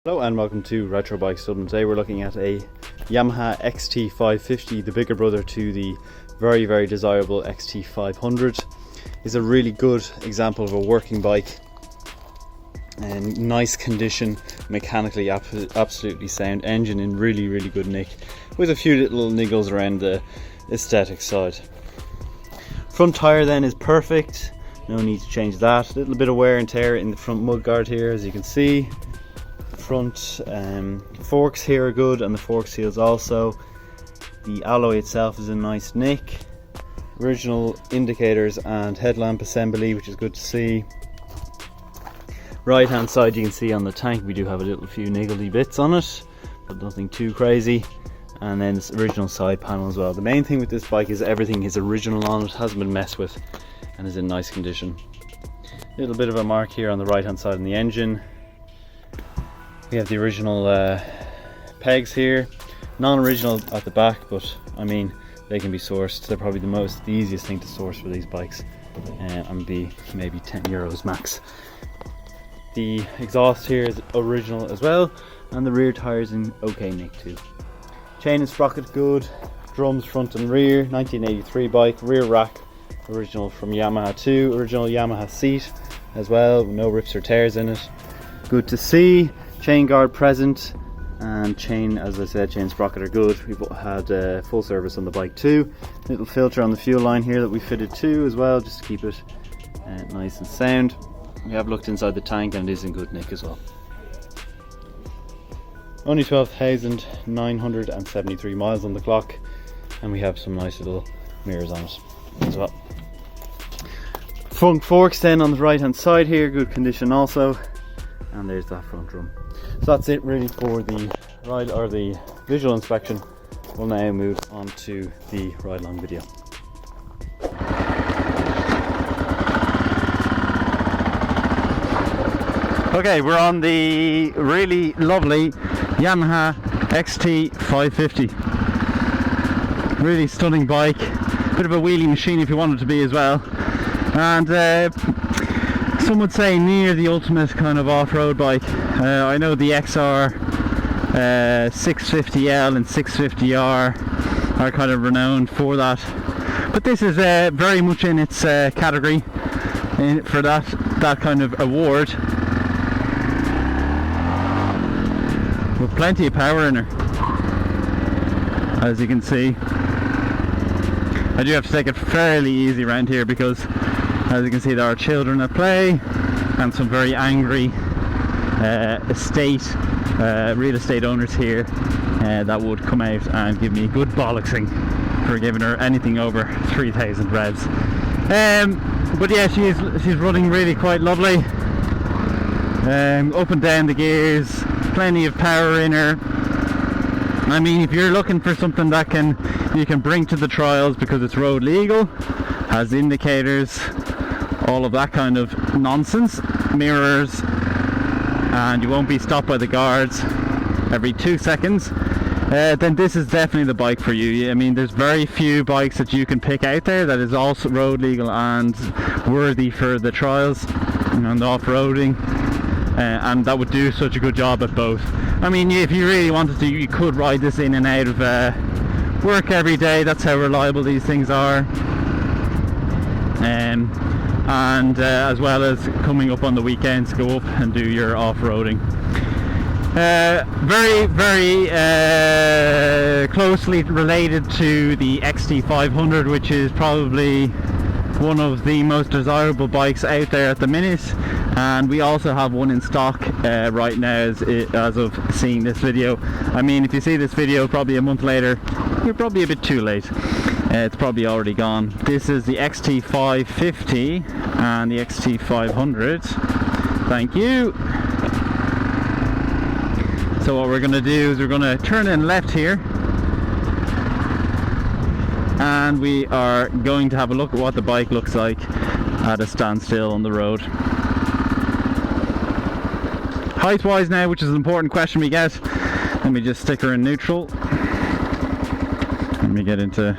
Hello and welcome to Retro Bikes Dublin. Today we're looking at a Yamaha XT550, the bigger brother to the very desirable XT500. It's a really good example of a working bike and nice condition, mechanically absolutely sound, engine in really good nick, with a few little niggles around the aesthetic side. Front tyre then is perfect, no need to change that. A little bit of wear and tear in the front mudguard here, as you can see. Front forks here are good, and the fork seals also. The alloy itself is in nice nick. Original indicators and headlamp assembly, which is good to see. Right hand side, you can see on the tank we do have a little few niggly bits on it, but nothing too crazy. And then this original side panel as well. The main thing with this bike is everything is original on it, hasn't been messed with, and is in nice condition. A little bit of a mark here on the right hand side on the engine. We have the original pegs here, non-original at the back, but I mean they can be sourced. They're probably the easiest thing to source for these bikes, and be maybe €10 max. The exhaust here is original as well, and the rear tires in okay nick too. Chain and sprocket good, drums front and rear, 1983 bike, rear rack original from Yamaha too, original Yamaha seat as well, no rips or tears in it. Good to see. Chain guard present, and chain, as I said, chain sprocket are good. We've had full service on the bike too. Little filter on the fuel line here that we fitted too as well, just to keep it nice and sound. We have looked inside the tank and it is in good nick as well. Only 12,973 miles on the clock, and we have some nice little mirrors on it as well. Front forks then on the right hand side here, good condition also. And there's that front drum. So that's it really for the ride or the visual inspection. We'll now move on to the ride along video. Okay, we're on the really lovely Yamaha XT550. Really stunning bike, bit of a wheelie machine if you want it to be as well, and some would say near the ultimate kind of off-road bike. I know the XR 650L and 650R are kind of renowned for that, but this is very much in its category for that kind of award, with plenty of power in her, as you can see. I do have to take it fairly easy around here because, as you can see, there are children at play and some very angry real estate owners here that would come out and give me a good bollocksing for giving her anything over 3,000 revs. But yeah, she's running really quite lovely. Up and down the gears, plenty of power in her. I mean, if you're looking for something that you can bring to the trials because it's road legal, has indicators, all of that kind of nonsense, mirrors, and you won't be stopped by the guards every 2 seconds, then this is definitely the bike for you. I mean, there's very few bikes that you can pick out there that is also road legal and worthy for the trials and off-roading, and that would do such a good job at both. I mean, if you really wanted to, you could ride this in and out of work every day. That's how reliable these things are. And as well as coming up on the weekends, go up and do your off-roading. Very closely related to the XT500, which is probably one of the most desirable bikes out there at the minute, and we also have one in stock right now as of seeing this video. I mean, if you see this video probably a month later, you're probably a bit too late. It's probably already gone. This is the XT550 and the XT500. Thank you. So what we're going to do is we're going to turn in left here, and we are going to have a look at what the bike looks like at a standstill on the road. Height wise now, which is an important question we get, let me just stick her in neutral. Let me get into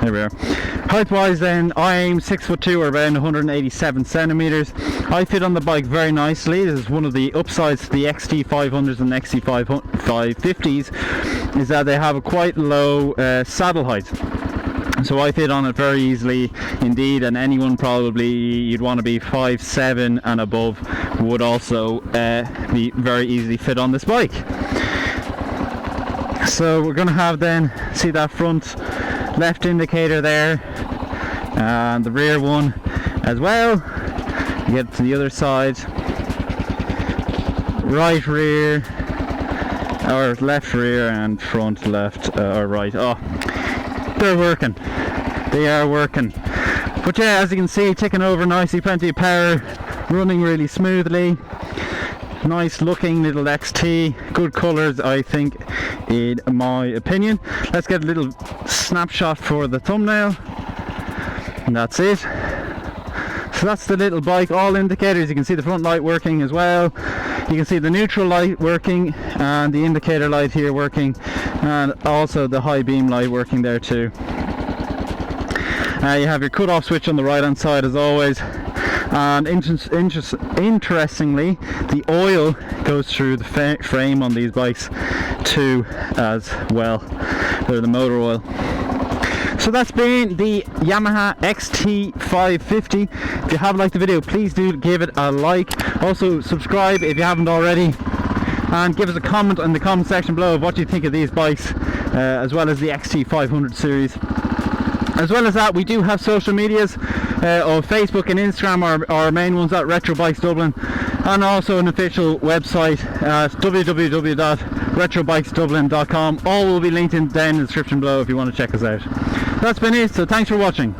There we are. Height wise then, I'm 6'2" or around 187 centimeters. I fit on the bike very nicely. This is one of the upsides to the XT500s and XT550s, is that they have a quite low saddle height. So I fit on it very easily indeed, and anyone probably you'd want to be 5'7" and above would also be very easily fit on this bike. So we're going to have then, see that front left indicator there, and the rear one as well. Get to the other side, right rear, or left rear, and front left or right. Oh, they're working, they are working. But yeah, as you can see, ticking over nicely, plenty of power, running really smoothly. Nice looking little XT, good colours I think in my opinion. Let's get a little snapshot for the thumbnail, and that's it. So that's the little bike, all indicators. You can see the front light working as well, you can see the neutral light working, and the indicator light here working, and also the high beam light working there too. You have your cut-off switch on the right hand side as always, and interestingly the oil goes through the frame on these bikes too as well. They're the motor oil. So that's been the Yamaha XT550. If you have liked the video, please do give it a like. Also subscribe if you haven't already, and give us a comment in the comment section below of what you think of these bikes, as well as the XT500 series. As well as that, we do have social medias on Facebook and Instagram, our main ones at Retro Bikes Dublin, and also an official website at www.retrobikesdublin.com. All will be linked down in the description below if you want to check us out. That's been it, so thanks for watching.